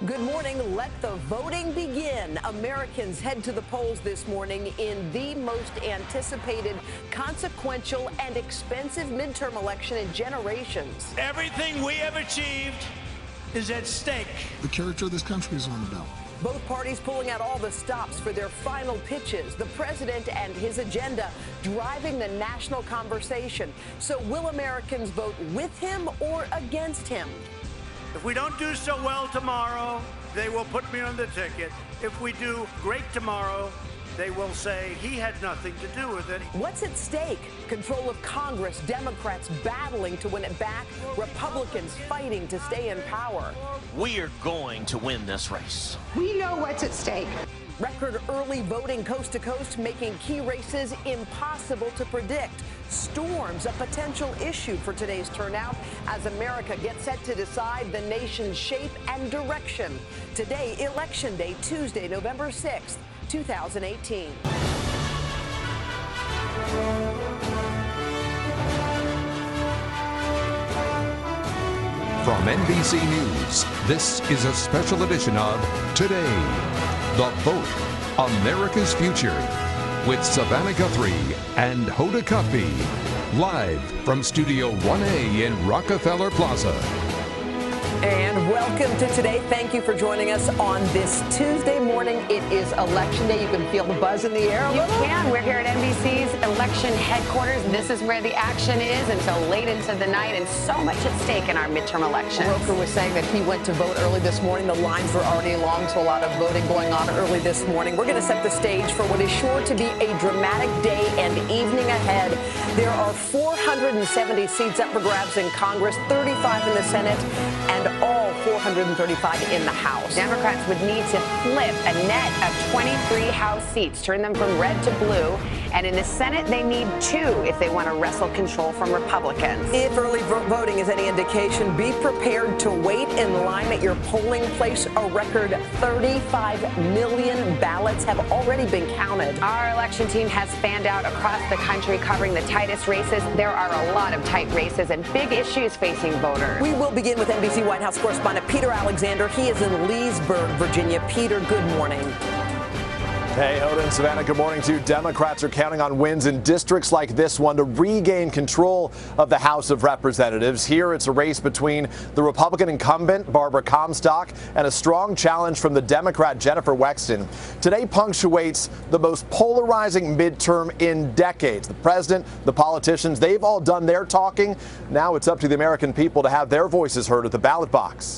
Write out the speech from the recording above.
Good morning. Let the voting begin. Americans head to the polls this morning in the most anticipated, consequential, and expensive midterm election in generations. Everything we have achieved is at stake. The character of this country is on the ballot. Both parties pulling out all the stops for their final pitches. The president and his agenda driving the national conversation. So will Americans vote with him or against him? If we don't do so well tomorrow, they will put me on the ticket. If we do great tomorrow, they will say he had nothing to do with it. What's at stake? Control of Congress, Democrats battling to win it back, Republicans fighting to stay in power. We are going to win this race. We know what's at stake. Record early voting coast to coast, making key races impossible to predict. Storms, a potential issue for today's turnout as America gets set to decide the nation's shape and direction. Today, Election Day, Tuesday, November 6th, 2018. From NBC News, this is a special edition of Today, The Vote, America's Future, with Savannah Guthrie and Hoda Kotb, live from Studio 1A in Rockefeller Plaza. And welcome to Today. Thank you for joining us on this Tuesday morning. It is Election Day. You can feel the buzz in the air. You can. We're here at NBC's election headquarters. This is where the action is until late into the night, and so much at stake in our midterm elections. Roker was saying that he went to vote early this morning. The lines were already long, so a lot of voting going on early this morning. We're going to set the stage for what is sure to be a dramatic day and evening ahead. There are 470 seats up for grabs in Congress, 35 in the Senate, and all 435 in the House. Democrats would need to flip a net of 23 House seats, turn them from red to blue, and in the Senate they need 2 if they want to wrestle control from Republicans. If early voting is any indication, be prepared to wait in line at your polling place. A record 35 million ballots have already been counted. Our election team has fanned out across the country covering the tightest races. There are a lot of tight races and big issues facing voters. We will begin with NBC White House correspondent Peter Alexander. He is in Leesburg, Virginia. Peter, good morning. Hey, Hoda and Savannah, good morning to you. Democrats are counting on wins in districts like this one to regain control of the House of Representatives. Here, it's a race between the Republican incumbent, Barbara Comstock, and a strong challenge from the Democrat, Jennifer Wexton. Today punctuates the most polarizing midterm in decades. The president, the politicians, they've all done their talking. Now it's up to the American people to have their voices heard at the ballot box.